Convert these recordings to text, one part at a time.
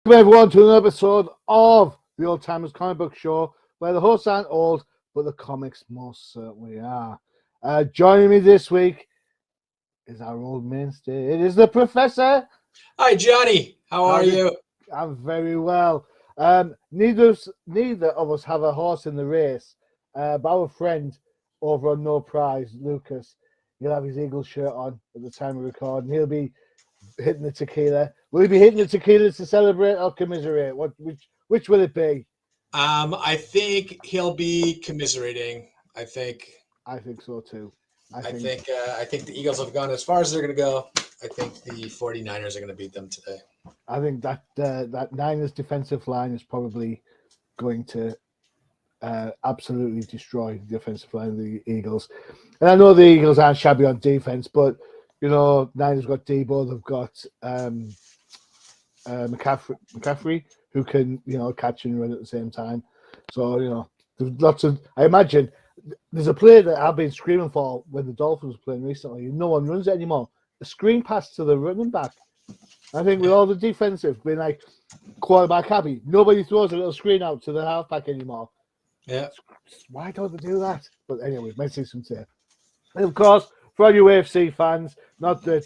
Welcome everyone to another episode of the Ol'Timers comic book show, where the hosts aren't old, but the comics most certainly are. Joining me this week is our old mainstay. It is the Professor. Hi, Johnny. How are you? I'm very well. Neither of us have a horse in the race, but our friend over on No Prize, Lucas, he'll have his Eagles shirt on at the time of recording. He'll be hitting the tequila. Will he be hitting the tequila to celebrate or commiserate? Which will it be? I think he'll be commiserating. I think so too. I think the Eagles have gone as far as they're going to go. I think the 49ers are going to beat them today. I think that Niners defensive line is probably going to absolutely destroy the defensive line of the Eagles. And I know the Eagles aren't shabby on defense, but you know, Niners got Debo, they've got McCaffrey, who can, you know, catch and run at the same time. So, you know, there's lots of. I imagine there's a play that I've been screaming for when the Dolphins were playing recently. No one runs it anymore. The screen pass to the running back. I think with all the defensive being like quarterback happy, nobody throws a little screen out to the halfback anymore. Yeah. Why don't they do that? But anyway, let's see some tape. And of course, for all you AFC fans, not that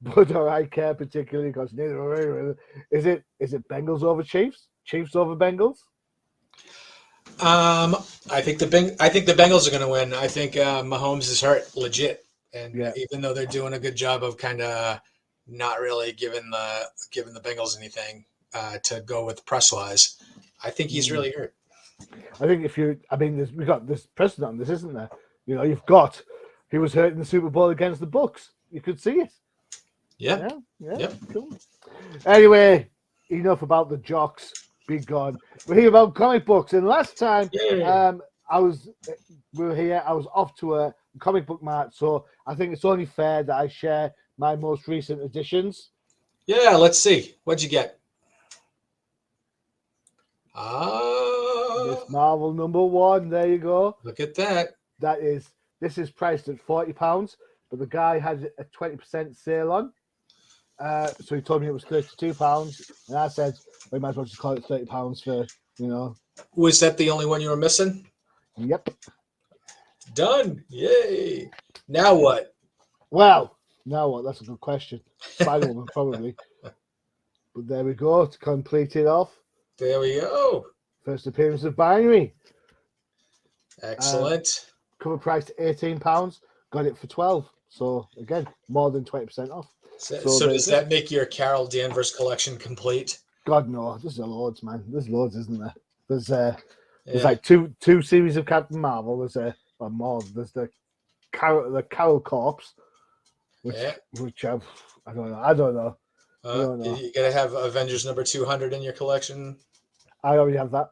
Bud or I care particularly, because neither are we. Is it Bengals over Chiefs? Chiefs over Bengals? I think the Bengals are going to win. I think Mahomes is hurt legit, and even though they're doing a good job of kind of not really giving the Bengals anything to go with press wise, I think he's really hurt. I think we've got this precedent on this, isn't there? You know, he was hurt in the Super Bowl against the Bucks. You could see it. Yeah. Cool. Anyway, enough about the jocks. Be gone. We're here about comic books. And last time we were here, I was off to a comic book mart. So I think it's only fair that I share my most recent editions. Yeah, let's see. What'd you get? Miss Marvel #1. There you go. Look at that. This is priced at £40, but the guy had a 20% sale on. So he told me it was £32, and I said, we might as well just call it £30 for, you know. Was that the only one you were missing? Yep. Done. Yay. Now what? Well, now what? That's a good question. Spider-Woman, probably. But there we go, to complete it off. There we go. First appearance of Binary. Excellent. Cover price £18. Got it for $12. So again, more than 20% off. So does that make your Carol Danvers collection complete? God no, there's loads, man. There's loads, isn't there? There's like two series of Captain Marvel. There's more. There's the Carol Corps, which I don't know. You gotta have Avengers #200 in your collection. I already have that.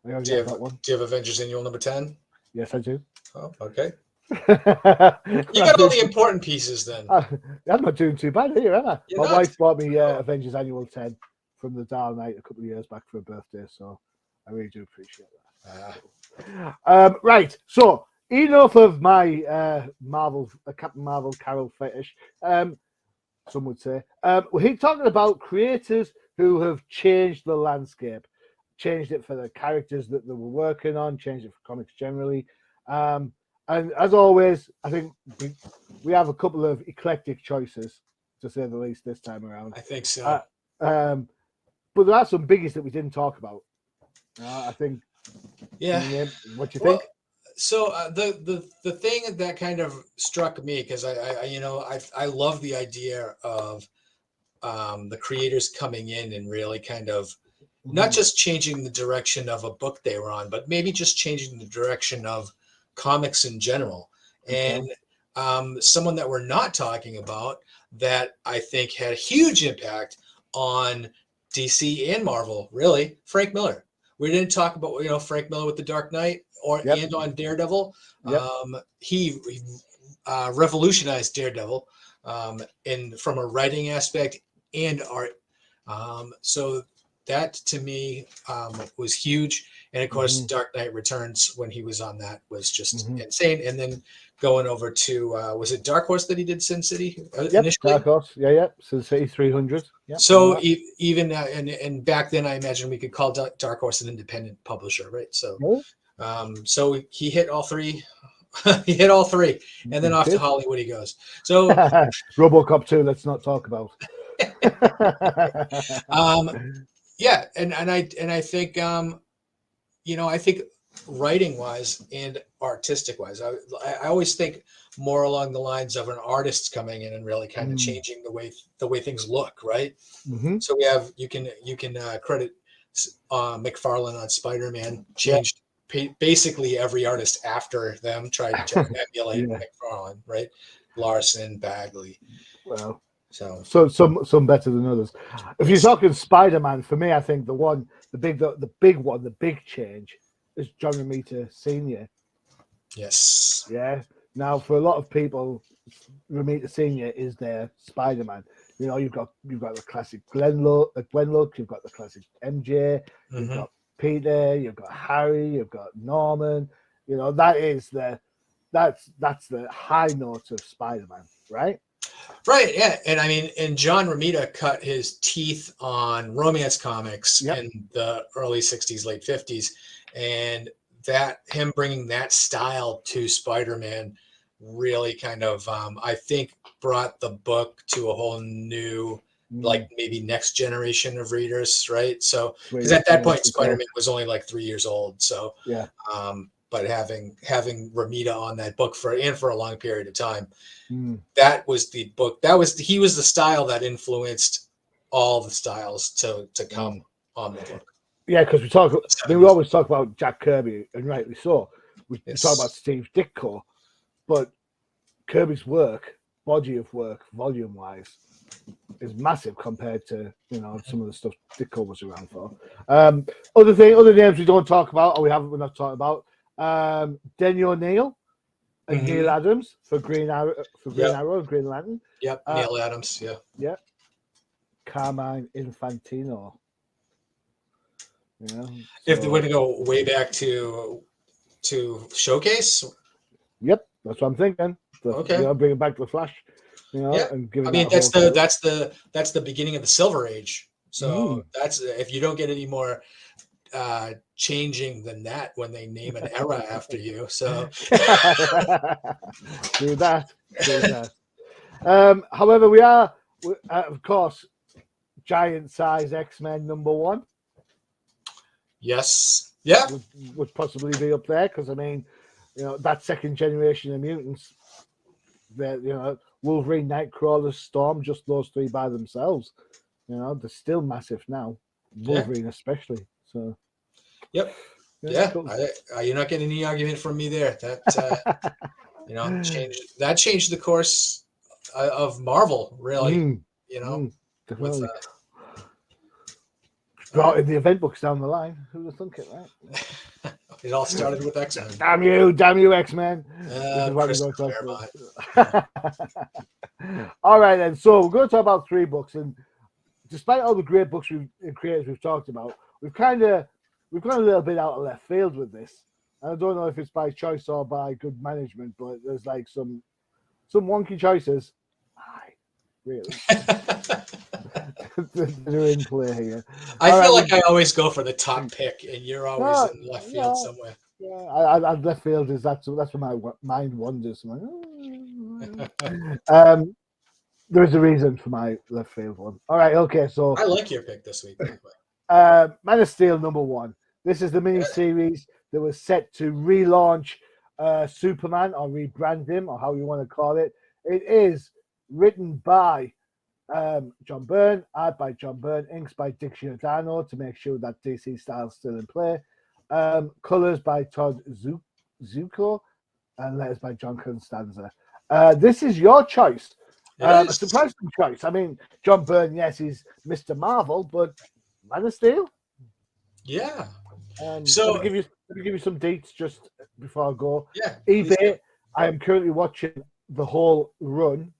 Do you have Avengers Annual #10? Yes, I do. Oh, okay. You got all the important pieces then. I'm not doing too bad here, am I? You're My wife bought me Avengers Annual 10 from the Dial Night a couple of years back for a birthday, so I really do appreciate that. Right, so enough of my Captain Marvel Carol fetish. Some would say. We're talking about creators who have changed the landscape, changed it for the characters that they were working on, changed it for comics generally. And as always, I think we have a couple of eclectic choices, to say the least, this time around. I think so. But there are some biggies that we didn't talk about. I think. Yeah. What do you think? So the thing that kind of struck me, because I love the idea of the creators coming in and really kind of not just changing the direction of a book they were on, but maybe just changing the direction of comics in general. And someone that we're not talking about that I think had a huge impact on DC and Marvel, really, Frank Miller. We didn't talk about, Frank Miller with The Dark Knight and on Daredevil. Yep. He revolutionized Daredevil from a writing aspect and art. So that to me was huge. And of course, Mhm. Dark Knight Returns when he was on that was just Mhm. insane. And then going over to was it Dark Horse that he did Sin City Yep, initially? Dark Horse. Yeah. Sin City 300. Yep. all So that. even and back then, I imagine we could call Dark Horse an independent publisher, right? So Yeah, so he hit all three. He hit all three, and then he off to did. Hollywood he goes. So RoboCop 2. Let's not talk about. um, yeah, and I think I think writing wise and artistic wise, I always think more along the lines of an artist coming in and really kind of changing the way things look, right? Mm-hmm. So we have you can credit McFarlane on Spider-Man, Yeah. changed basically every artist after them tried to emulate Yeah. McFarlane, right? Larson, Bagley. Well, So so some better than others. If you're yes, talking Spider-Man, for me, I think the big one, the big change is John Romita Senior. yes, Yeah. Now, for a lot of people, Romita Senior is their Spider-Man. You know, you've got the classic Glenn look, you've got the classic MJ, you've hmm got Peter, you've got Harry, you've got Norman. You know, that's the high note of Spider-Man, right? right, yeah. And I mean, and John Romita cut his teeth on romance comics Yep. in the early '60s, late '50s, and that him bringing that style to Spider-Man really kind of I think brought the book to a whole new like maybe next generation of readers, right? So because Sweet. at that Yeah, point for sure. Spider-Man was only like 3 years old, so Yeah. but having Ramita on that book for a long period of time, Mm. that was the book. He was the style that influenced all the styles to come on the book. Yeah, because we 70s. always talk about Jack Kirby, and rightly so. We talk about Yes. Steve Ditko, but Kirby's work, body of work, volume wise, is massive compared to some of the stuff Ditko was around for. Other names we don't talk about, or we're not talking about. Denny O'Neil and Neil Mm-hmm. Adams for Green Arrow, Yep. and Green Lantern. Yep. Neil Adams. Yeah. Yeah, Carmine Infantino. Yeah, If they so were to go way back to Showcase, yep, that's what I'm thinking. okay. Bring it back to the Flash, Yeah. and give I it mean, that whole crew. that's the beginning of the Silver Age. So Mm. that's if you don't get any more changing than that when they name an era after you. So True that. True that. However, of course, giant size X-Men #1 yes. Yeah. would possibly be up there because I mean, that second generation of mutants, Wolverine, Nightcrawler, Storm, just those three by themselves, they're still massive now. Yeah. Wolverine especially. So Yep. yeah, Yeah. cool. You're not getting any argument from me there. Changed the course of Marvel, really. Mm, You know, mm, with definitely. all Brought right. in the event books down the line. Who would think it, right? It all started with X-Men. Damn you, X-Men. Which is why we're Chris going to talk Claremont. about. All right, then. So we're going to talk about 3 books, and despite all the great books and creators we've talked about, we've gone a little bit out of left field with this. And I don't know if it's by choice or by good management, but there's like some wonky choices. Aye, really, that are in play here. I All feel right, like I always go for the top pick, and you're always no, in left field no, somewhere. yeah, I left field is that's where my mind wanders. There is a reason for my left field one. All right, okay, so I like your pick this week, by the way. Man of Steel #1. This is the mini series that was set to relaunch Superman or rebrand him or how you want to call it. It is written by John Byrne, art by John Byrne, inks by Dick Giordano to make sure that DC style is still in play. Colors by Todd Zuko and letters by John Constanza. This is your choice. A surprising choice. I mean, John Byrne, yes, he's Mr. Marvel, but Man of Steel. Yeah. So let me give you some dates just before I go. Yeah. eBay. I am currently watching the whole run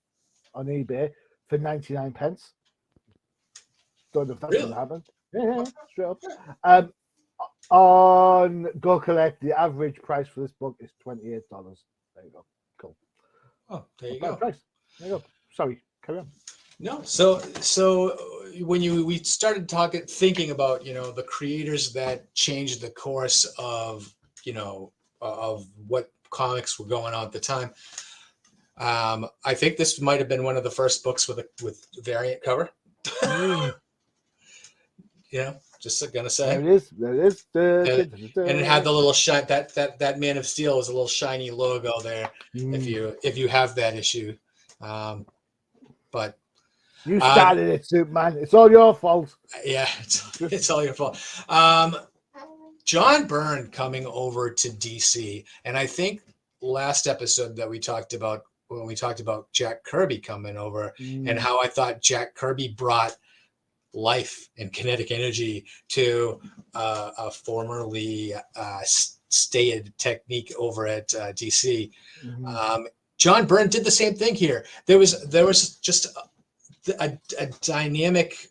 on eBay for 99 pence. Don't know if that's Really? going to happen. Yeah, straight up. On Go Collect, the average price for this book is $28. There you go. Cool. Oh, there you Not bad go. price. There you go. Sorry, carry on. No, so when we started thinking about the creators that changed the course of of what comics were going on at the time, I think this might have been one of the first books with variant cover. Just gonna say. There it is. There it is. And it had the little shine that Man of Steel was a little shiny logo there. If you have that issue, but you started it, Superman. It's all your fault. Yeah, it's all your fault. John Byrne coming over to DC, and I think last episode that we talked about when we talked about Jack Kirby coming over and how I thought Jack Kirby brought life and kinetic energy to a formerly stated technique over at DC. John Byrne did the same thing here. There was just a dynamic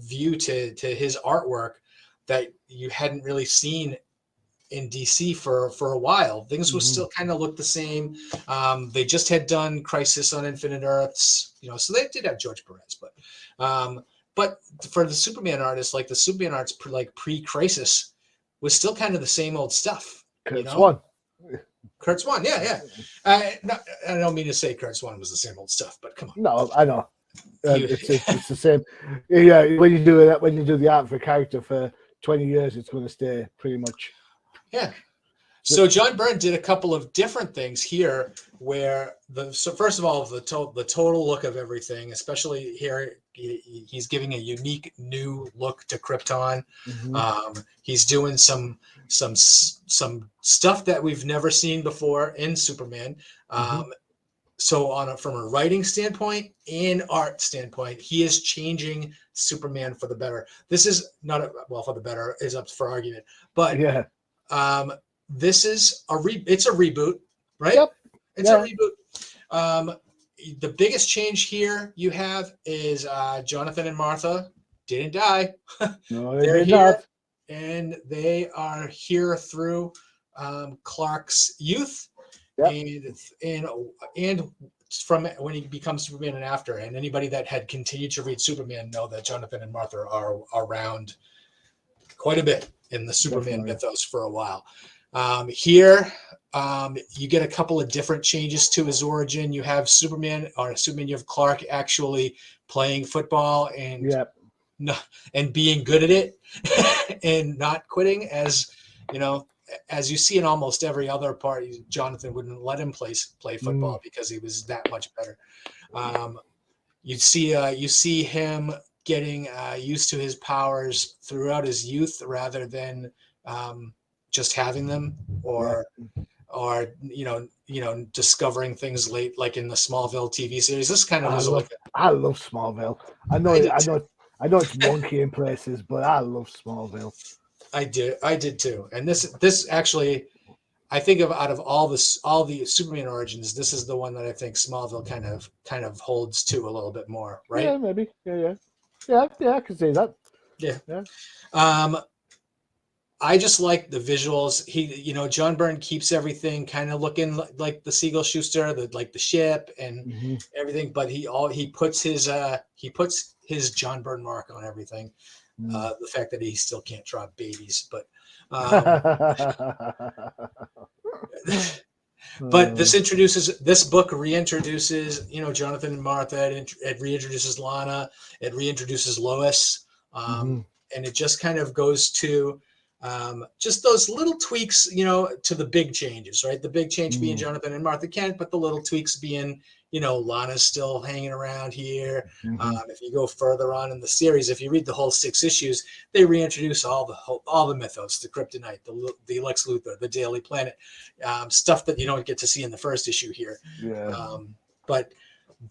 view to his artwork that you hadn't really seen in DC for a while. Things were still kind of looked the same. They just had done Crisis on Infinite Earths, so they did have George Perez, but for the Superman artists, like the Superman arts like pre-Crisis was still kind of the same old stuff. Kurt Swan. Kurt Swan, yeah. I don't mean to say Kurt Swan was the same old stuff, but come on. No, I know. It's the same. Yeah, when you do that, when you do the art for a character for 20 years, it's going to stay pretty much. Yeah. So John Byrne did a couple of different things here, where first of all, the total look of everything, especially here, he's giving a unique new look to Krypton. He's doing some stuff that we've never seen before in Superman. So from a writing standpoint and art standpoint, he is changing Superman for the better. This is not for the better is up for argument, but yeah. This is it's a reboot, right? Yep. It's a reboot. The biggest change here you have is Jonathan and Martha didn't die. No, they're here, not. And they are here through Clark's youth, and from when he becomes Superman and after. And anybody that had continued to read Superman know that Jonathan and Martha are around quite a bit in the Superman mythos for a while. Here, you get a couple of different changes to his origin. You have Superman, you have Clark actually playing football and being good at it and not quitting, as you see in almost every other part. Jonathan wouldn't let him play football because he was that much better. You see him getting used to his powers throughout his youth rather than just having them or discovering things late, like in the Smallville TV series. This kind of I love Smallville. I know it's wonky in places, but I love Smallville. I did too. And this actually, I think out of all the Superman origins, this is the one that I think Smallville kind of holds to a little bit more, right? Yeah, maybe. Yeah, I can see that. Yeah. I just like the visuals. John Byrne keeps everything kind of looking like the Siegel Schuster, the ship and everything, but he puts his John Byrne mark on everything. The fact that he still can't draw babies, but but this book reintroduces Jonathan and Martha. It reintroduces Lana. It reintroduces Lois, and it just kind of goes to just those little tweaks, to the big changes, right? The big change being Jonathan and Martha Kent, but the little tweaks being, Lana's still hanging around here. If you go further on in the series, if you read the whole 6 issues, they reintroduce all the mythos, the Kryptonite, the Lex Luthor, the Daily Planet, stuff that you don't get to see in the first issue here. But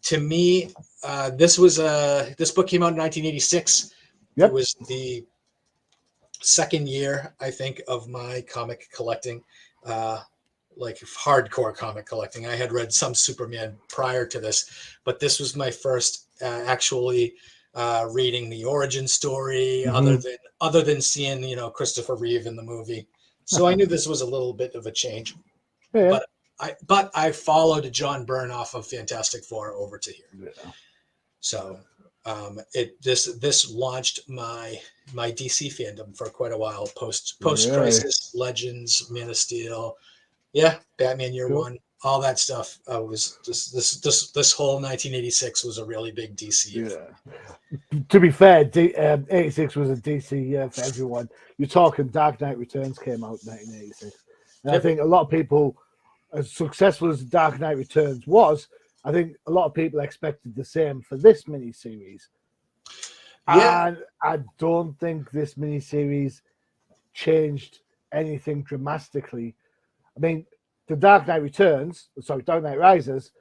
to me, this book came out in 1986. It was the second year, I think, of my comic collecting, like hardcore comic collecting. I had read some Superman prior to this, but this was my first actually reading the origin story, Mhm. other than seeing Christopher Reeve in the movie. So I knew this was a little bit of a change, Yeah. but I followed John Byrne off of Fantastic Four over to here. Yeah. So this launched my DC fandom for quite a while. Post Really Crisis, Legends, Man of Steel, yeah, Batman Year cool. One, all that stuff. I was just this whole 1986 was a really big DC year. Yeah. To be fair, 86 was a DC year for everyone. You're talking Dark Knight Returns came out in 1986. And I Yep. think a lot of people, as successful as Dark Knight Returns was, I think a lot of people expected the same for this miniseries. Yeah, And I don't think this miniseries changed anything dramatically. I mean, the Dark Knight Dark Knight Rises,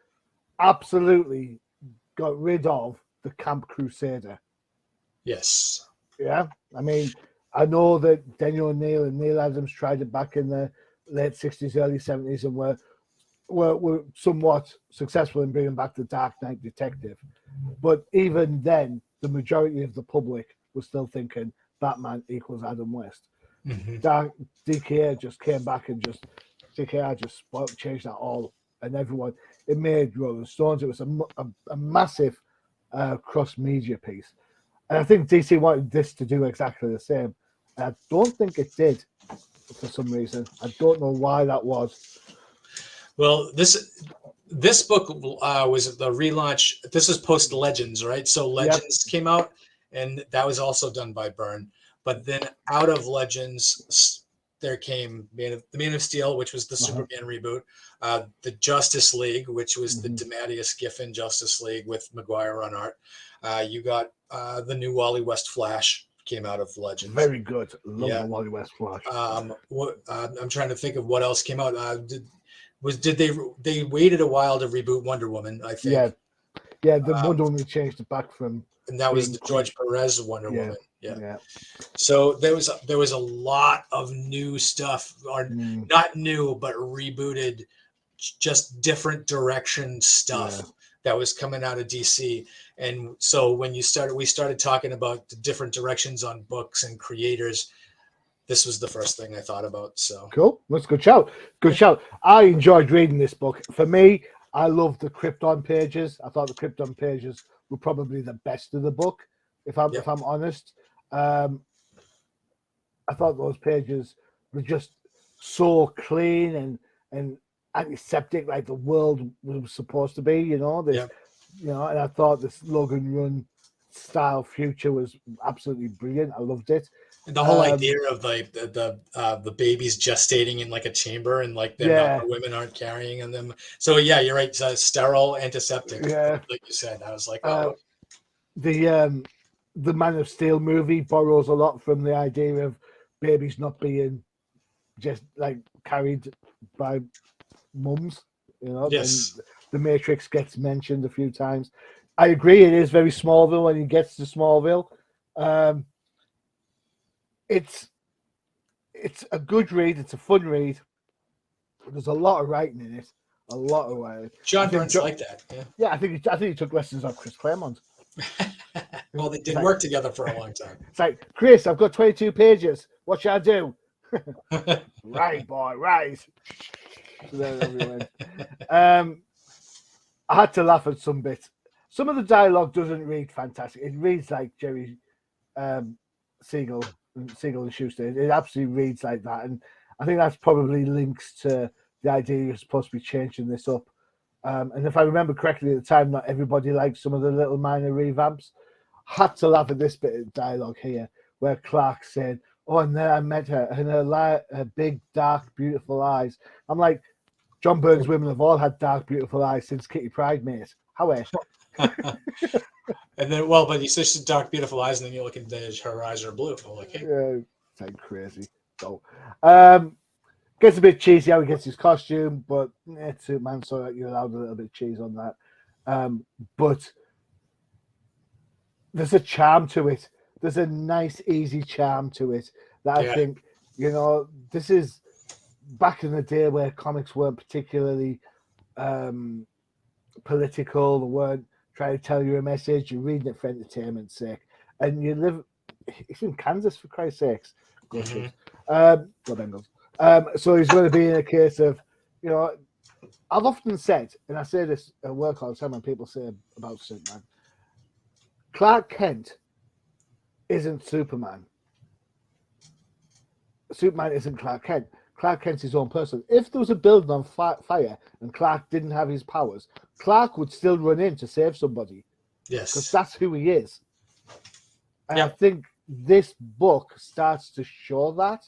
absolutely got rid of the Camp Crusader. yes, Yeah, I mean, I know that Daniel O'Neill and Neil Adams tried it back in the late 60s, early 70s, and were somewhat successful in bringing back the Dark Knight Detective. But even then, the majority of the public was still thinking Batman equals Adam West. hmm Dark DKA just came back and DKR just changed that all, and everyone. It made Rolling Stones. It was a massive cross media piece. And I think DC wanted this to do exactly the same. And I don't think it did for some reason. I don't know why that was. Well, this book was the relaunch. This is post Legends, right? So Yep. Legends came out, and that was also done by Byrne. But then out of Legends, there came the Man of Steel, which was the Uh-huh. Superman reboot, the Justice League, which was the Mm-hmm. DeMatteis Giffen Justice League with Maguire on art. You got the new Wally West Flash came out of Legends. Very good. Love Yeah. the Wally West Flash. I'm trying to think of what else came out. Did they waited a while to reboot Wonder Woman? I think. Yeah. The Wonder Woman changed it back from And that was being the George Perez Wonder yeah, Woman. Yeah. yeah. So there was a lot of new stuff, or Mm, not new, but rebooted, just different direction yeah. stuff that was coming out of DC. And so when we started talking about the different directions on books and creators. This was the first thing I thought about. So Cool. That's a good shout. Good shout. I enjoyed reading this book. For me, I loved the Krypton pages. I thought the Krypton pages were probably the best of the book, if Yep. I'm honest. Um, I thought those pages were just so clean and antiseptic, like the world was supposed to be. Yep. And I thought this Logan Run style future was absolutely brilliant. I loved it. And the whole Um, idea of like the babies gestating in like a chamber, and like they're not, yeah, the women aren't carrying in them. So yeah, you're right. Sterile, antiseptic, yeah. like you said. I was like, Uh, oh, the Man of Steel movie borrows a lot from the idea of babies not being just like carried by mums, and yes, the Matrix gets mentioned a few times. I agree, it is very Smallville when he gets to Smallville. Um, it's a good read, it's a fun read. There's a lot of writing in it, a lot of writing. John Burns like that. Yeah, I think he took lessons off Chris Claremont. Yeah. Well, they It's did work together for a long time. It's like, Chris, I've got 22 pages. What should I do? Right, boy, right. um, I had to laugh at some bits. Some of the dialogue doesn't read fantastic. It reads like Jerry Siegel and Schuster. It absolutely reads like that, and I think that's probably links to the idea you're supposed to be changing this up. And if I remember correctly, at the time, not everybody liked some of the little minor revamps. Had to laugh at this bit of dialogue here, where Clark said, "Oh, and then I met her, and her big, dark, beautiful eyes." I'm like, John Burns women have all had dark, beautiful eyes since Kitty Pryde, mate. However, And then, well, but you said she's dark, beautiful eyes, and then you look at her eyes are blue. I'm like, hey, it's like crazy. So, gets a bit cheesy how he gets his costume, but it's it, man. So you're allowed a little bit of cheese on that. But there's a charm to it. There's a nice, easy charm to it that I yeah, think, this is back in the day where comics weren't particularly political. They weren't trying to tell you a message. You're reading it for entertainment's sake, and you live. He's in Kansas, for Christ's sakes. Go Chiefs. Go Bengals. So he's going to be in a case of, you know, I've often said, and I say this at work all the time when people say about Superman, Clark Kent isn't Superman. Superman isn't Clark Kent. Clark Kent's his own person. If there was a building on fire and Clark didn't have his powers, Clark would still run in to save somebody. Yes. Because that's who he is. And I Yep. think this book starts to show that,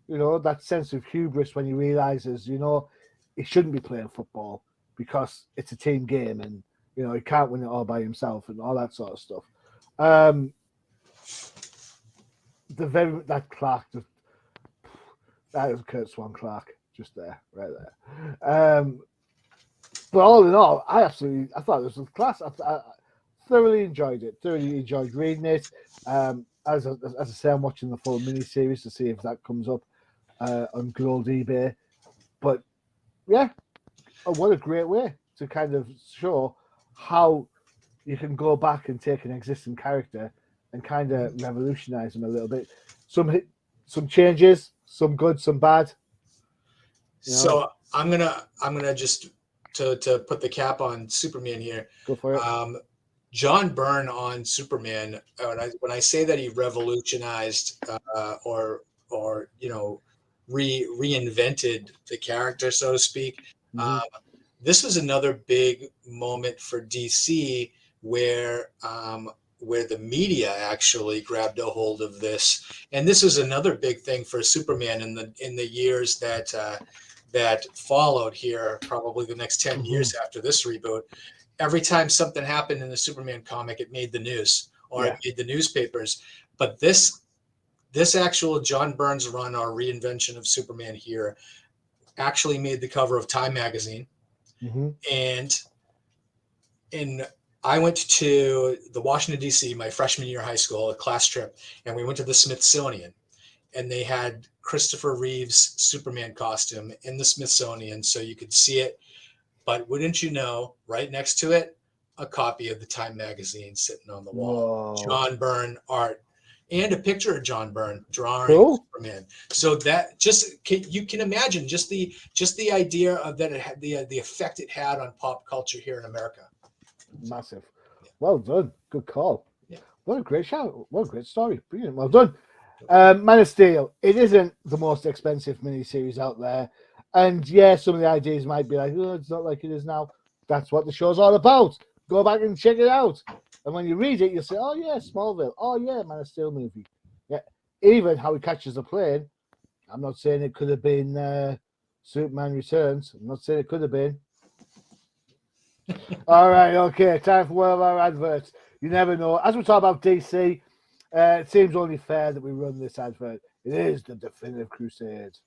you know, that sense of hubris when he realizes, you know, he shouldn't be playing football because it's a team game and, you know, he can't win it all by himself and all that sort of stuff. That Clark, that is Kurt Swan Clark, just there, right there. But all in all, I thought this was class. I thoroughly enjoyed it. Thoroughly enjoyed reading it. As I say, I'm watching the full mini-series to see if that comes up on good old eBay. But yeah, what a great way to kind of show how you can go back and take an existing character and kind of revolutionize them a little bit. Some changes, some good, some bad. You know? So I'm gonna just to put the cap on Superman here. Go for it. John Byrne on Superman. When I say that he revolutionized or you know reinvented the character, so to speak, this was another big moment for DC where the media actually grabbed a hold of this, and this was another big thing for Superman in the years that followed here, probably the next 10 years after this reboot. Every time something happened in the Superman comic, it made the news or it made the newspapers. But this actual John Byrne's run or reinvention of Superman here actually made the cover of Time magazine. And I went to the Washington, D.C., my freshman year of high school, a class trip, and we went to the Smithsonian. And they had Christopher Reeve's Superman costume in the Smithsonian, so you could see it. But wouldn't you know, right next to it, a copy of the Time magazine sitting on the wall. Whoa. John Byrne art and a picture of John Byrne drawing Superman. So that you can imagine just the idea of that it had the effect it had on pop culture here in America. Massive. Well done. Good call. Yeah. What a great shout. What a great story. Brilliant. Well done. Man of Steel. It isn't the most expensive miniseries out there. And yeah, some of the ideas might be like, oh, it's not like it is now. That's what the show's all about. Go back and check it out. And when you read it, you'll say, oh yeah, Smallville. Oh yeah, Man of Steel movie. Yeah. Even how he catches the plane. I'm not saying it could have been Superman Returns. I'm not saying it could have been. All right, okay. Time for one of our adverts. You never know. As we talk about DC, it seems only fair that we run this advert. It is the definitive Crusade.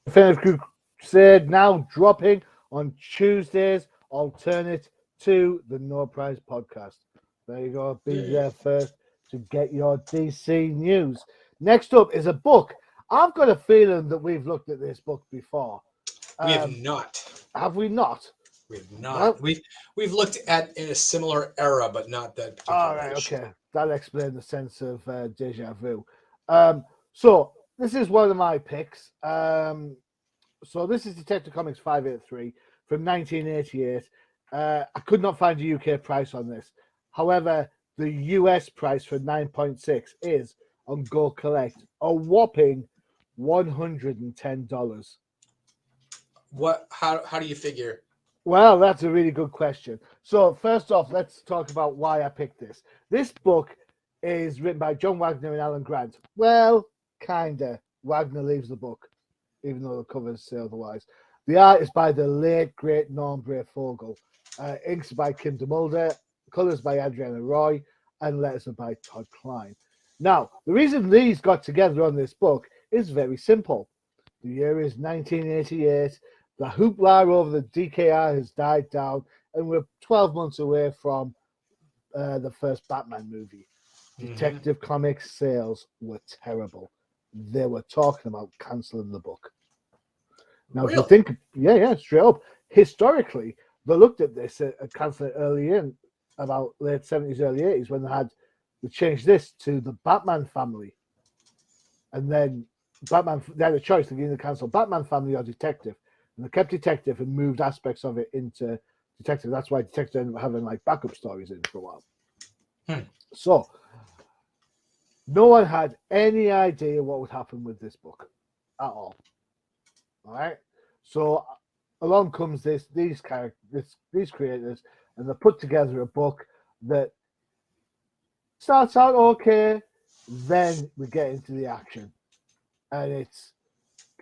Definitive Crusade now dropping on Tuesdays, alternate to the No Prize podcast. There you go. Be there first to get your DC news. Next up is a book. I've got a feeling that we've looked at this book before. We have not. Have we not? We have not. Well, We've looked at in a similar era, but not that all particular right, issue. okay. That'll explain the sense of deja vu. So this is one of my picks. So this is Detective Comics 583 from 1988. I could not find a UK price on this. However, the US price for 9.6 is on Go Collect a whopping $110. What? How do you figure? Well, that's a really good question. So first off, let's talk about why I picked this. This book is written by John Wagner and Alan Grant. Well, kinda. Wagner leaves the book, even though the covers say otherwise. The art is by the late, great Norm Brayfogle. Inks by Kim DeMulder, colors by Adriana Roy, and letters are by Todd Klein. Now, the reason these got together on this book is very simple. The year is 1988. The hoopla over the DKR has died down, and we're 12 months away from the first Batman movie. Detective Comics sales were terrible. They were talking about canceling the book. Now, if you think, yeah, straight up, historically, they looked at this and canceled it early in, about late 70s, early 80s, when they changed this to the Batman family. And then Batman, they had a choice, they either cancel Batman family or Detective. And they kept Detective and moved aspects of it into Detective. That's why Detective ended up having like backup stories in for a while. So, no one had any idea what would happen with this book at all. All right. So along comes these characters, these creators, and they put together a book that starts out okay. Then we get into the action, and it's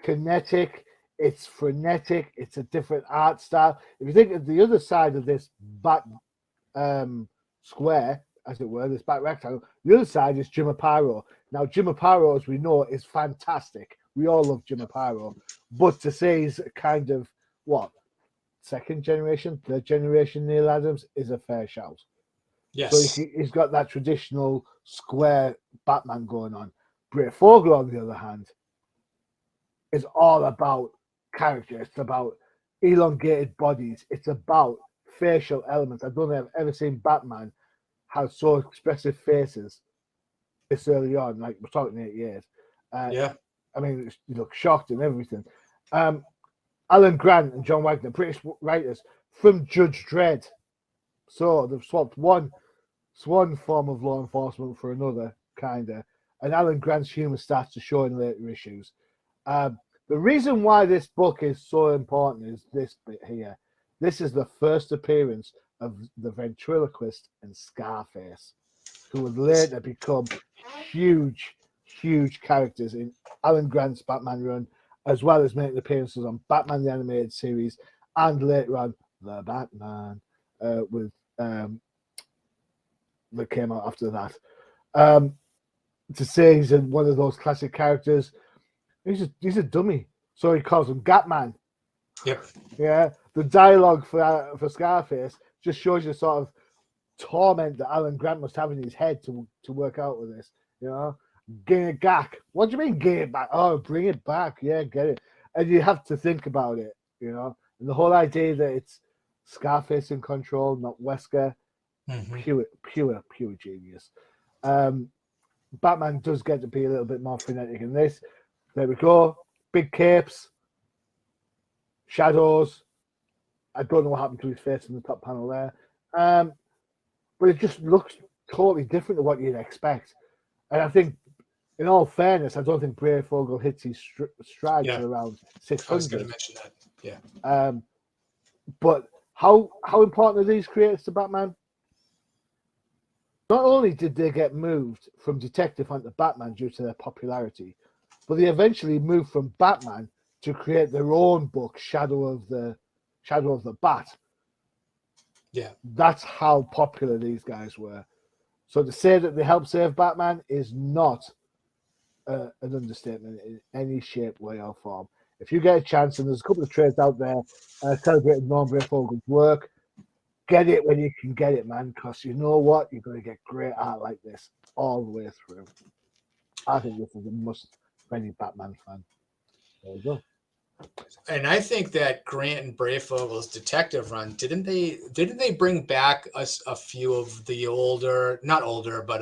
kinetic, it's frenetic, it's a different art style. If you think of the other side of this back square, as it were, this back rectangle, the other side is Jim Aparo. Now, Jim Aparo, as we know, is fantastic. We all love Jim Aparo, but to say he's kind of what, second generation, third generation Neil Adams is a fair shout. Yes. So he's got that traditional square Batman going on. Brayfogle, on the other hand, is all about character. It's about elongated bodies. It's about facial elements. I don't think I've ever seen Batman have so expressive faces this early on. Like, we're talking 8 years. Yeah. I mean, you look shocked and everything. Alan Grant and John Wagner, British writers from Judge Dredd. So they've swapped one form of law enforcement for another, kind of. And Alan Grant's humor starts to show in later issues. The reason why this book is so important is this bit here. This is the first appearance of the ventriloquist and Scarface, who would later become huge characters in Alan Grant's Batman run, as well as making appearances on Batman the Animated Series and later on The Batman that came out after that. To say he's one of those classic characters, he's a dummy. So he calls him Gatman. Yep. Yeah. The dialogue for Scarface just shows you sort of torment that Alan Grant must have in his head to work out with this. You know, get it back. What do you mean get it back? Oh, bring it back. Yeah, get it. And you have to think about it. You know, and the whole idea that it's Scarface in control, not Wesker, pure genius. Batman does get to be a little bit more frenetic in this. There we go. Big capes, shadows. I don't know what happened to his face in the top panel there. But it just looks totally different to what you'd expect. And I think, in all fairness, I don't think Brayfogle hits his stride till around 600. I was going to mention that. Yeah. But how important are these creators to Batman? Not only did they get moved from Detective onto Batman due to their popularity, but they eventually moved from Batman to create their own book, Shadow of the Bat. Yeah. That's how popular these guys were. So to say that they helped save Batman is not an understatement in any shape, way, or form. If you get a chance, and there's a couple of trades out there celebrating Norm Brayfogle's work, get it when you can get it, man, because you know what? You're going to get great art like this all the way through. I think this is a must for any Batman fan. There you go. And I think that Grant and Breyfogel's detective run, didn't they bring back a few of the older, not older, but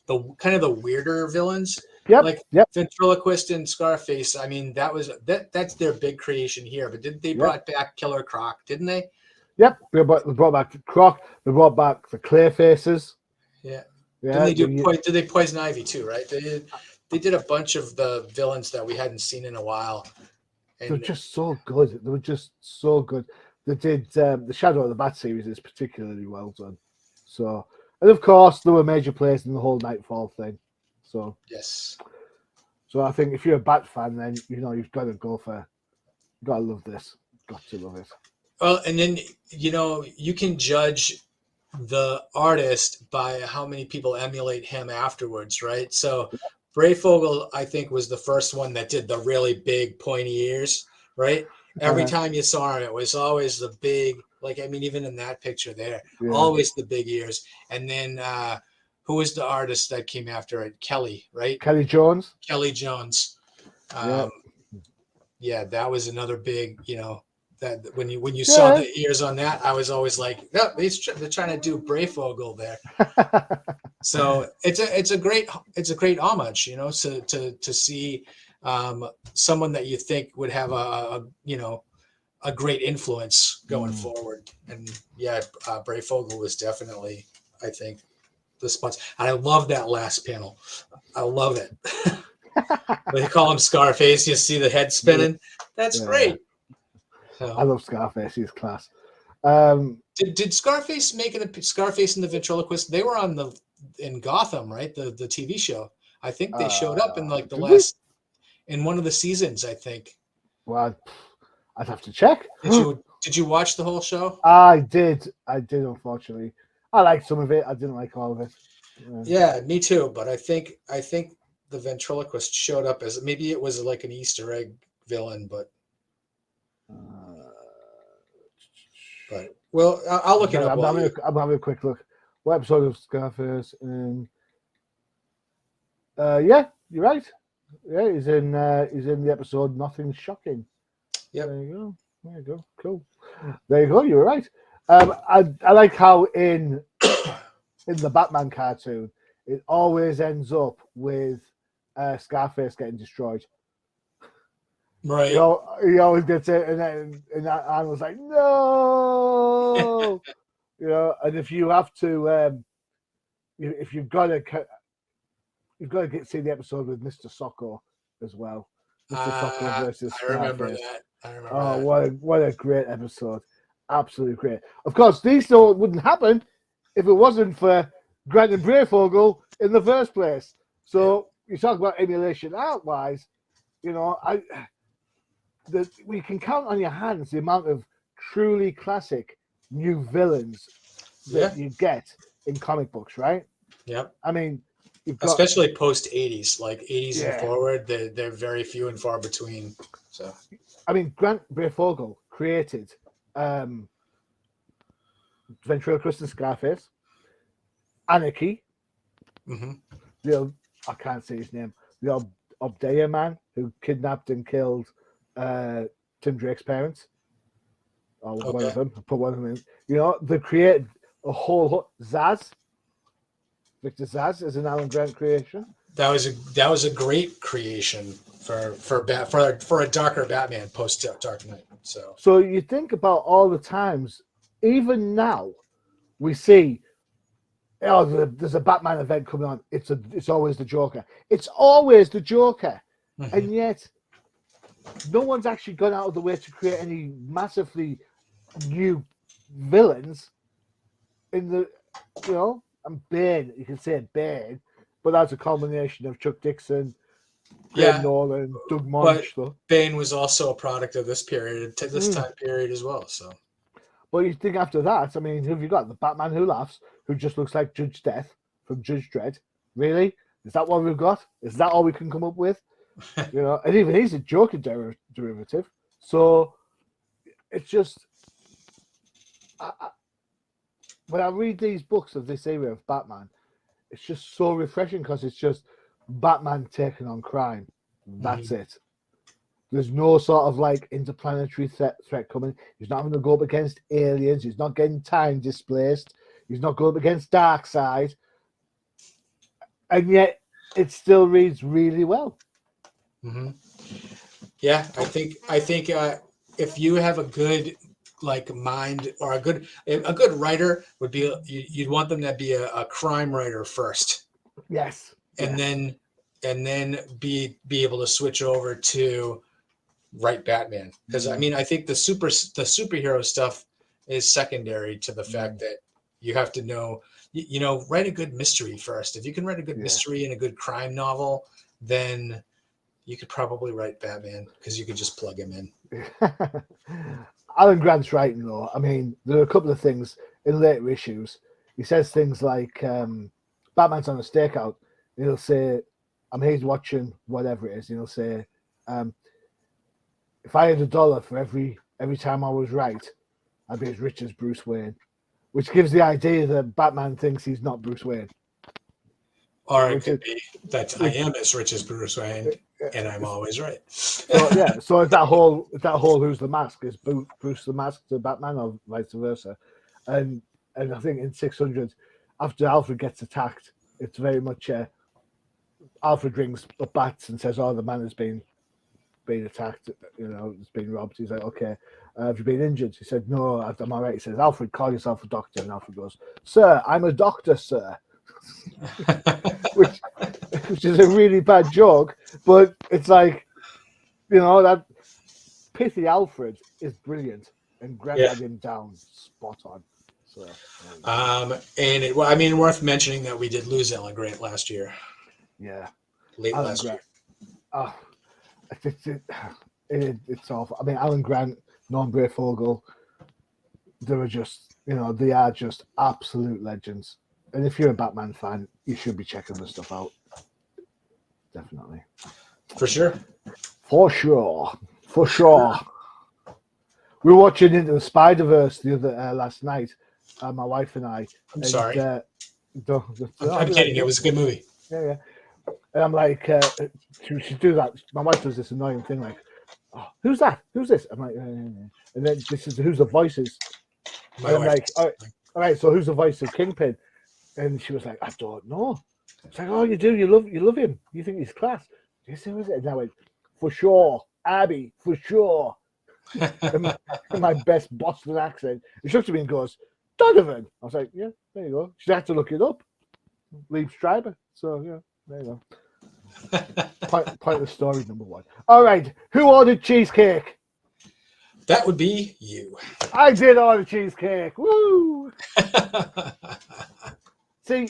the kind of the weirder villains Yep, like yep, Ventriloquist and Scarface. I mean, that's their big creation here. But didn't they yep, brought back Killer Croc? Didn't they? yep. They brought back the Croc. They brought back the Clear Faces. Yeah. Didn't Yeah, they did they Poison Ivy too? Right. They did a bunch of the villains that we hadn't seen in a while. they're And just so good. They were just so good. They did the Shadow of the Bat series is particularly well done. So, and of course, there were major players in the whole Nightfall thing. So, yes. so I think if you're a Bat fan, then you've got to go for, got to love this, got to love it. Well, and then you can judge the artist by how many people emulate him afterwards, right? So Breyfogle, I think, was the first one that did the really big pointy ears, right? Every time you saw him, it was always the big, like, I mean, even in that picture there, Yeah, always the big ears. And then who was the artist that came after it? Kelly, right? Kelly Jones. Kelly Jones. Yeah, Yeah, that was another big, that when you saw yeah. the ears on that, I was always like, no, they're trying to do Breyfogle there. So it's a great homage, to see someone that you think would have a great influence going forward. And yeah, Breyfogle was definitely, I think, the spots. And I love that last panel. I love it. They call him Scarface. You see the head spinning. That's Yeah. great. I love Scarface. He's class. Did Scarface make Scarface and the Ventriloquist? They were in Gotham, right? The TV show. I think they showed up in like in one of the seasons. I think. Well, I'd have to check. Did you watch the whole show? I did. Unfortunately, I liked some of it. I didn't like all of it. Yeah, me too. But I think the Ventriloquist showed up as, maybe it was like an Easter egg villain, but well, I'll look it up. I'm having a quick look. What episode of Scarface? Yeah, you're right. Yeah, he's in the episode Nothing Shocking. Yep. There you go. Cool. There you go. You're right. I like how in the Batman cartoon it always ends up with Scarface getting destroyed. Right. He always gets it, and Arnold's like, no. And if you have to, if you've got to see the episode with Mr. Socko as well. Mr. Socko versus Scarface. I remember that. What a great episode! Absolutely great. Of course, these wouldn't happen if it wasn't for Grant and Breyfogle in the first place. So you talk about emulation art-wise, we can count on your hands the amount of truly classic new villains that you get in comic books, right? Yep. I mean, especially post 80s, like 80s and forward, they're very few and far between. So, I mean, Grant Breyfogle created Ventriloquist and Scarface, Anarchy. Mm-hmm. I can't say his name. The Obdaya man who kidnapped and killed Tim Drake's parents. Or one of them. I put one of them in. They created a whole Zaz. Victor Zaz is an Alan Grant creation. That was a great creation for a darker Batman post Dark Knight. So you think about all the times, even now, we see, there's a Batman event coming on. It's always the Joker. It's always the Joker, and yet no one's actually gone out of the way to create any massively new villains in the, and Bane. You can say Bane, but that's a combination of Chuck Dixon, Graham Nolan, Doug Moench. But Bane was also a product of this period, this time period as well. So, well, you think after that, I mean, who have you got? The Batman Who Laughs, who just looks like Judge Death from Judge Dredd. Really? Is that what we've got? Is that all we can come up with? And even he's a Joker derivative. So it's just, when I read these books of this era of Batman, it's just so refreshing because it's just Batman taking on crime. That's it. There's no sort of like interplanetary threat coming. He's not having to go up against aliens. He's not getting time displaced. He's not going up against Darkseid. And yet it still reads really well. Mm-hmm. Yeah, I think if you have a good like mind or a good writer would be you'd want them to be a crime writer first. Yes. And then be able to switch over to write Batman, because I mean I think the superhero stuff is secondary to the fact that you have to know write a good mystery first. If you can write a good mystery and a good crime novel, then you could probably write Batman because you could just plug him in. Alan Grant's writing, though. I mean, there are a couple of things in later issues. He says things like Batman's on a stakeout. And he'll say, I'm here watching whatever it is. And he'll say, if I had $1 for every time I was right, I'd be as rich as Bruce Wayne. Which gives the idea that Batman thinks he's not Bruce Wayne. Or it could be that I am as rich as Bruce Wayne, and I'm always right. So yeah, so if that whole Who's the Mask is Bruce the Mask to Batman, or vice versa, and I think in 600, after Alfred gets attacked, it's very much Alfred rings up Bats and says, "Oh, the man has been attacked. It's been robbed." He's like, "Okay, have you been injured?" He said, "No, I'm all right." He says, "Alfred, call yourself a doctor." And Alfred goes, "Sir, I'm a doctor, sir." which is a really bad joke, but it's like, that pithy Alfred is brilliant, and Grant had him down spot on. So, and worth mentioning that we did lose Alan Grant last year. Yeah, late Alan last Grant. year. It's awful. I mean, Alan Grant, Norm Brayfogle, they are just absolute legends. And if you're a Batman fan, you should be checking this stuff out. Definitely. For sure. We were watching Into the Spider-Verse the other last night, my wife and I. I'm sorry. I'm kidding. It was a good movie. Yeah. And I'm like, she do that. My wife does this annoying thing like, "Oh, who's that? Who's this?" I'm like, and then this is who's the voices. And I'm like, all right, so who's the voice of Kingpin? And she was like, "I don't know." It's like, "Oh, you do. You love him. You think he's class." Yes, who is it? And I went, "For sure, Abby, for sure." in my best Boston accent. He looks at me and goes, "Donovan." I was like, "Yeah, there you go." She had to look it up. Leave Stryber. So yeah, there you go. Point of story number 1. All right, who ordered cheesecake? That would be you. I did order cheesecake. Woo! See,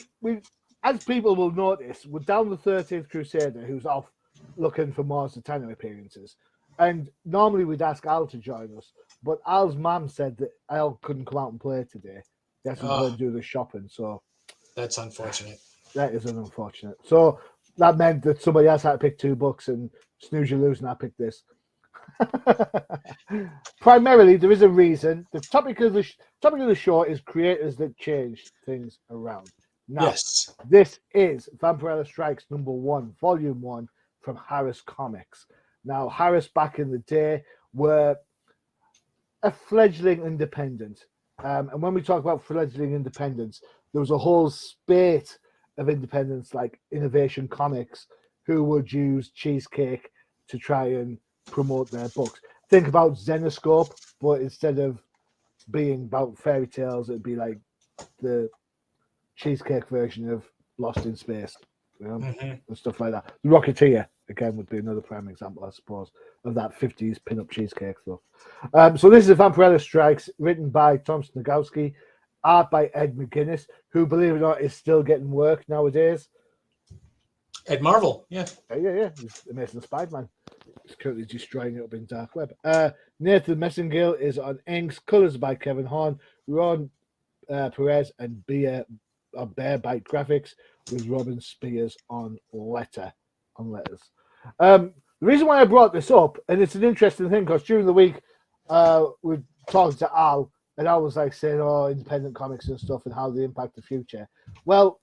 as people will notice, we're down the 13th Crusader, who's off looking for more Zatanna appearances. And normally we'd ask Al to join us, but Al's mum said that Al couldn't come out and play today. He has to go and do the shopping, so that's unfortunate. That is unfortunate. So that meant that somebody else had to pick 2 books, and snooze you lose, and I picked this. Primarily, there is a reason. The topic of the show is creators that change things around. Now, yes, this is Vampirella Strikes #1, Volume 1 from Harris Comics. Now, Harris back in the day were a fledgling independent. And when we talk about fledgling independents, there was a whole spate of independents like Innovation Comics who would use Cheesecake to try and promote their books. Think about Zenoscope, but instead of being about fairy tales, it'd be like the Cheesecake version of Lost in Space, and stuff like that. The Rocketeer, again, would be another prime example, I suppose, of that 50s pin-up cheesecake stuff. So this is Vampirella Strikes, written by Tom Snagowski, art by Ed McGuinness, who, believe it or not, is still getting work nowadays. Ed Marvel, yeah. He's Amazing Spider-Man. He's currently destroying it up in Dark Web. Nathan Messengill is on inks, colours by Kevin Horn, Ron Perez and Bear Bite Graphics, with Robin Spears on letters. The reason why I brought this up, and it's an interesting thing, because during the week we talked to Al, and Al was like saying, "Oh, independent comics and stuff, and how they impact the future." Well,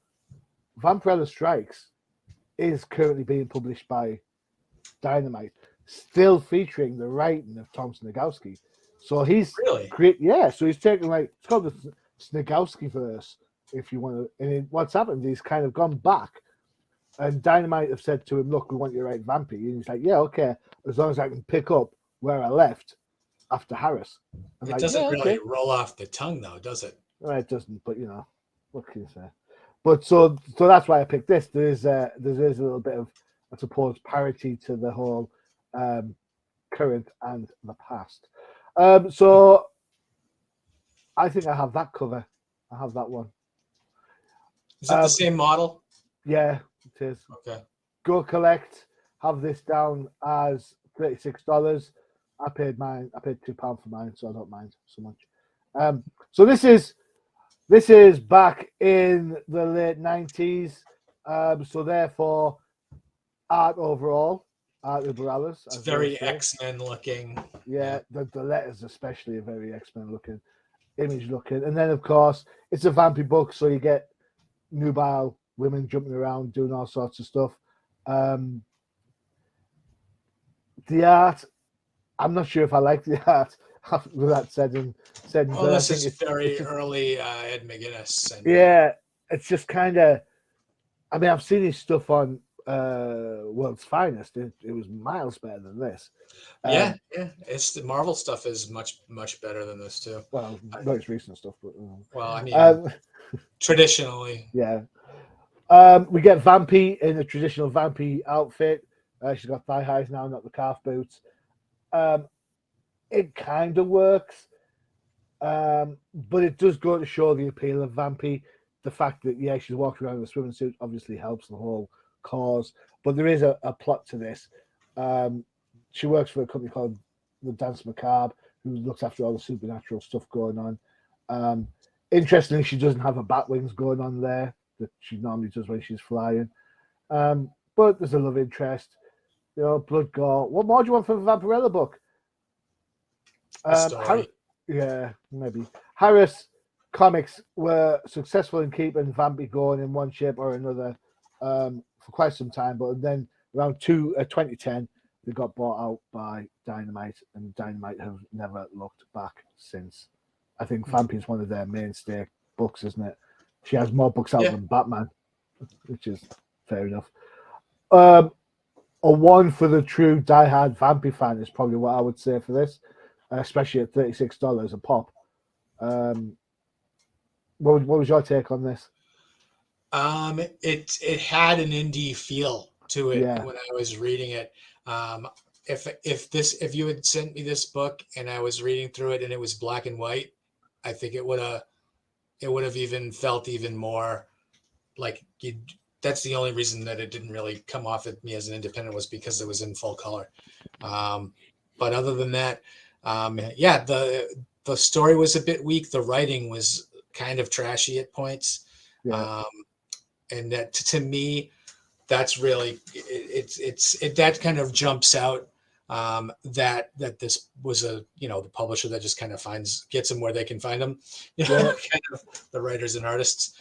Vampirella Strikes is currently being published by Dynamite. still featuring the writing of Tom Snigowski. So he's Really? so he's taken like it's called the Snigowski verse, if you want to. And what's happened? He's kind of gone back, and Dynamite have said to him, "Look, we want you to write Vampy," and he's like, "Yeah, okay, as long as I can pick up where I left after Harris." I'm It like, doesn't "Yeah, really okay." roll off the tongue, though, does it? Well, it doesn't, but what can you say? But so that's why I picked this. There's a little bit of, I suppose, parity to the whole current and the past. So I think I have that cover. I have that one. Is it the same model? Yeah, it is. Okay. Go collect. Have this down as $36. I paid £2 for mine, so I don't mind so much. So this is back in the late 90s. So therefore, art overall, art liberales. It's very X-Men looking. Yeah, the letters especially are very X-Men looking, image looking. And then, of course, it's a vampy book, so you get nubile women jumping around, doing all sorts of stuff. The art, I'm not sure if I like the art. With that said, Well, this is very early Ed McGuinness. Yeah, it's just kind of. I mean, I've seen his stuff on World's Finest. It was miles better than this. Yeah. It's the Marvel stuff is much better than this too. Well, not his recent stuff, but well, I mean, traditionally. Yeah. We get Vampy in a traditional Vampy outfit. She's got thigh highs now, not the calf boots. It kind of works, but it does go to show the appeal of Vampy. The fact that she's walking around in a swimming suit obviously helps the whole cause. But there is a plot to this. She works for a company called the Dance Macabre, who looks after all the supernatural stuff going on. Interestingly, she doesn't have her bat wings going on there that she normally does when she's flying. But there's a love interest, blood gore. What more do you want from a Vampirella book? Yeah, maybe. Harris Comics were successful in keeping Vampy going in one shape or another for quite some time, but then around 2010, they got bought out by Dynamite, and Dynamite have never looked back since. I think Vampy is one of their mainstay books, isn't it? She has more books out than Batman, which is fair enough. A one for the true diehard Vampy fan is probably what I would say for this, especially at $36 a pop. What was your take on this? It had an indie feel to it when I was reading it. If you had sent me this book and I was reading through it and it was black and white, I think it would have even felt even more like that's the only reason that it didn't really come off at me as an independent was because it was in full color. But other than that, the story was a bit weak. The writing was kind of trashy at points. And that to me, that's really that kind of jumps out. That this was the publisher that just kind of gets them where they can find them, kind of the writers and artists.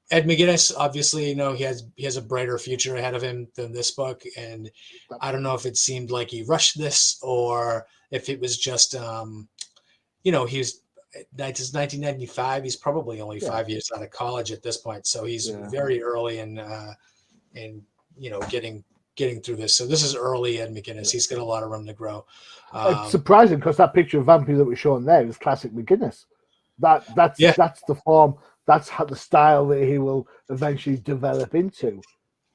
Ed McGuinness, obviously, he has a brighter future ahead of him than this book, and I don't know if it seemed like he rushed this or if it was just, he's 1995. He's probably only 5 years out of college at this point, so he's very early in getting through this. So this is early Ed McGuinness. He's got a lot of room to grow. It's surprising because that picture of Vampy that was shown there is classic McGuinness. That's the form. That's the style that he will eventually develop into.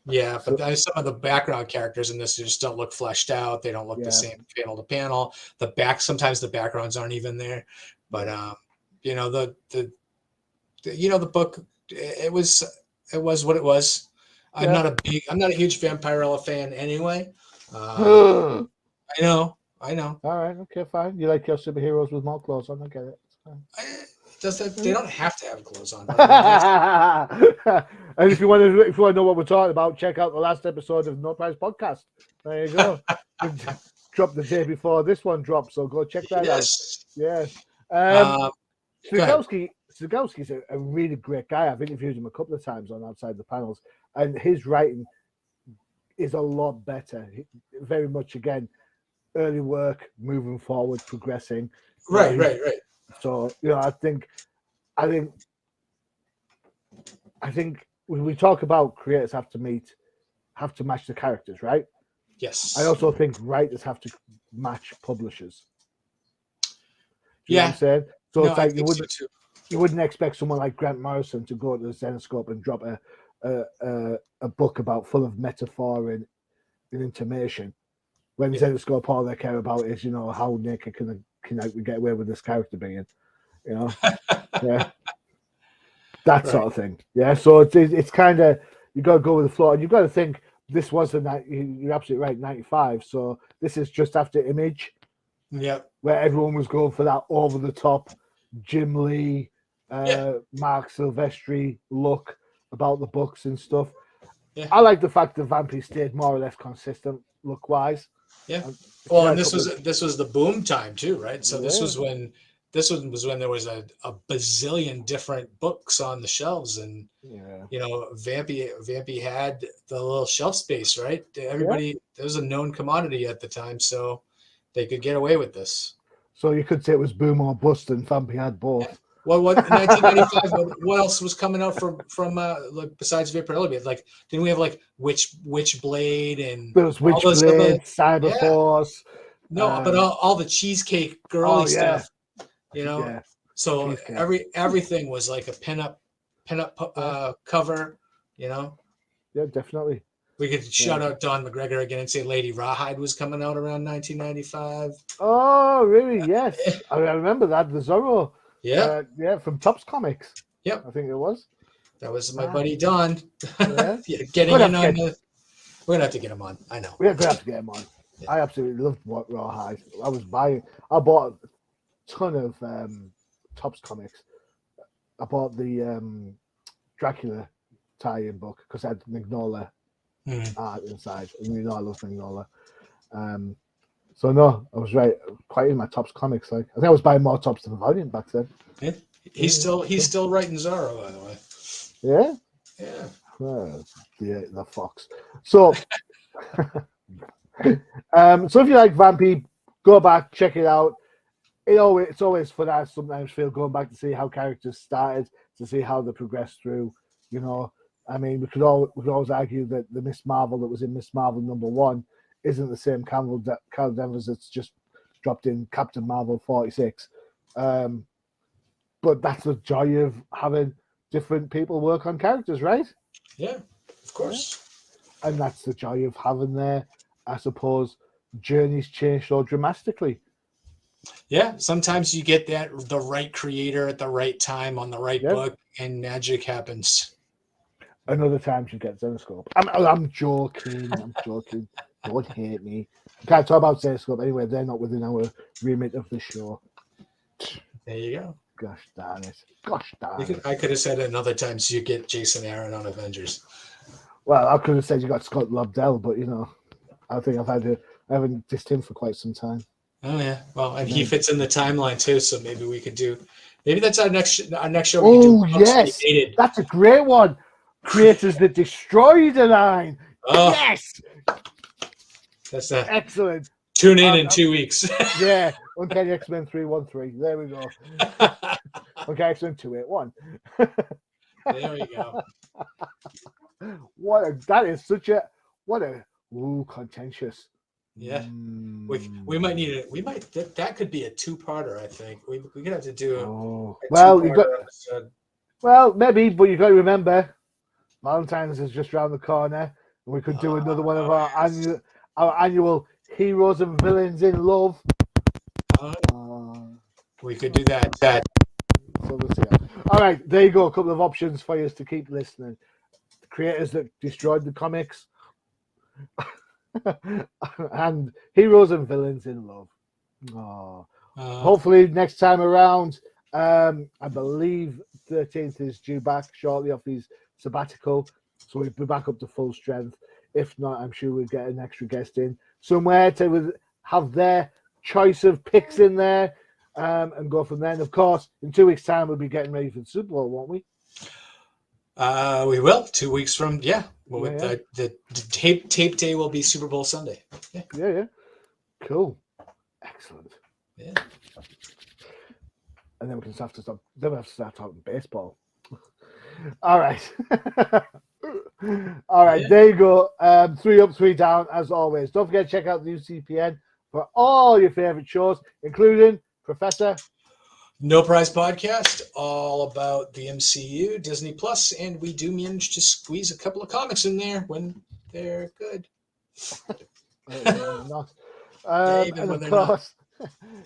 Yeah, but some of the background characters in this just don't look fleshed out. They don't look the same panel to panel. Sometimes the backgrounds aren't even there. But the book, it was what it was. I'm not a huge Vampirella fan anyway. I know. All right, okay, fine. You like your superheroes with more clothes on? I get it. They don't have to have clothes on. And if you want to know what we're talking about, check out the last episode of No Price Podcast. There you go. Dropped the day before this one dropped, so go check that out. Yes. Snigowski's a really great guy. I've interviewed him a couple of times on Outside the Panels, and his writing is a lot better. Very much again, early work, moving forward, progressing. Right, right. So I think, when we talk about creators have to match the characters, right? Yes. I also think writers have to match publishers. Do you know what Yeah. I'm saying? So No, it's I like think so too. you wouldn't expect someone like Grant Morrison to go to the Zenoscope and drop a book about full of metaphor and intimation. When Yeah. Zenoscope, all they care about is, how naked can we get away with this character being, yeah, that sort Right. of thing. Yeah, so it's kind of, you got to go with the flow, and you've got to think this was you're absolutely right, 95. So this is just after Image, Yep. where everyone was going for that over the top Jim Lee, Yeah. Mark Silvestri look about the books and stuff. Yeah. I like the fact that Vampy stayed more or less consistent look wise. Yeah. And Well, and this was the boom time too, right? So this Yeah. was when there was a bazillion different books on the shelves, and Yeah. Vampy had the little shelf space, right? Everybody, there was a known commodity at the time, so they could get away with this. So you could say it was boom or bust, and Vampy had both. What in 1995? What else was coming out from like besides Vapor Elevate? Like, didn't we have like Witchblade and There was all those other? Witchblade, Cyberforce. No, but all the cheesecake girly stuff, Yeah. So Cheesecake. everything was like a pinup cover, Yeah, definitely. We could shout out Don McGregor again and say Lady Rawhide was coming out around 1995. Oh, really? Yes, I remember that, the Zorro. Yeah, from Topps Comics. Yep, I think it was. that was my buddy Don. Yeah, getting in on the. We're gonna have to get him on. I know. We're gonna have to get him on. I absolutely loved Rawhide. I bought a ton of Topps Comics. I bought the Dracula tie-in book because I had Mignola art inside, and I love Mignola. So no, I was quite in my Topps Comics. Like I think I was buying more Topps than Valiant back then. Yeah. He's still writing Zorro, by the way. Yeah. Yeah. The fox. So, so if you like Vampy, go back, check it out. It's always fun. I sometimes feel going back to see how characters started, to see how they progressed through. I mean, we could always argue that the Miss Marvel that was in Miss Marvel #1 isn't the same Carol Danvers that's just dropped in Captain Marvel 46. But that's the joy of having different people work on characters, right? Yeah, of course. Yeah. And that's the joy of having their, I suppose, journeys change so dramatically. Yeah, sometimes you get the right creator at the right time on the right book, and magic happens. And other times you get Zenoscope. I'm joking. Don't hate me. We can't talk about Zenoscope anyway. They're not within our remit of the show. There you go. Gosh darn it. I could have said it another time, so you get Jason Aaron on Avengers. Well, I could have said you got Scott Lobdell, but I think I haven't dissed him for quite some time. Oh yeah, well, and he fits in the timeline too, so maybe we could do. Maybe that's our next show. Oh yes, that's a great one. Creators that destroyed the line. Oh, yes, that's excellent. Tune in 2 weeks. Yeah, Uncanny X-Men 313. There we go. Uncanny X-Men 281. There we go. Contentious. Yeah, we might need it. That could be a two-parter. I think we could have to do episode. Well, maybe, but you got to remember, Valentine's is just around the corner, and we could do another one of our annual Heroes and Villains in Love. We could do that. So we'll see. All right, there you go. A couple of options for you to keep listening. The creators that destroyed the comics, and Heroes and Villains in Love. Hopefully next time around. I believe 13th is due back shortly off his sabbatical, so we'll be back up to full strength. If not, I'm sure we'll get an extra guest in somewhere to have their choice of picks in there, and go from there. And of course, in 2 weeks' time, we'll be getting ready for the Super Bowl, won't we? We will 2 weeks from Well, with Yeah. the tape day will be Super Bowl Sunday. Yeah. Cool. Excellent. Yeah. And then we can start to stop. Then we have to start talking baseball. All right. All right. Yeah. There you go. 3 up, 3 down, as always. Don't forget to check out the new CPN for all your favorite shows, including Professor. No Prize Podcast, all about the MCU, Disney Plus, and we do manage to squeeze a couple of comics in there when they're good. Even when they're not. Even And when of they're not. course,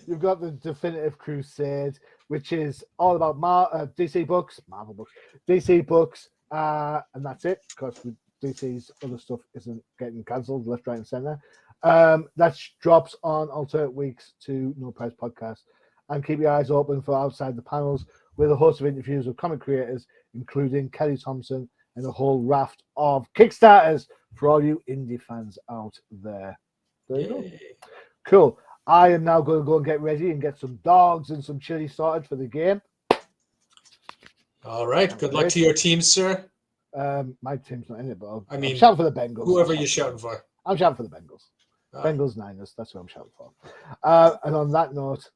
you've got the Definitive Crusade, which is all about DC books, Marvel books, DC books, and that's it, because DC's other stuff isn't getting cancelled left, right, and centre. That drops on alternate weeks to No Price Podcast. And keep your eyes open for Outside the Panels with a host of interviews with comic creators, including Kelly Thompson and a whole raft of Kickstarters for all you indie fans out there. There you go. Cool. I am now going to go and get ready and get some dogs and some chili sorted for the game. All right. Good luck to your team, sir. My team's not in it, but I mean, I'm shouting for the Bengals. Whoever you're shouting for. I'm shouting for the Bengals. All Bengals, Niners. That's what I'm shouting for. And on that note,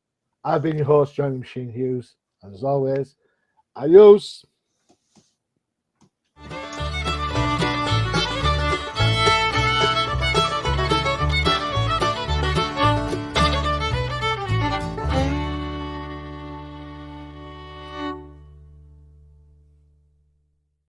I've been your host, Johnny Machine Hughes. And as always, adios.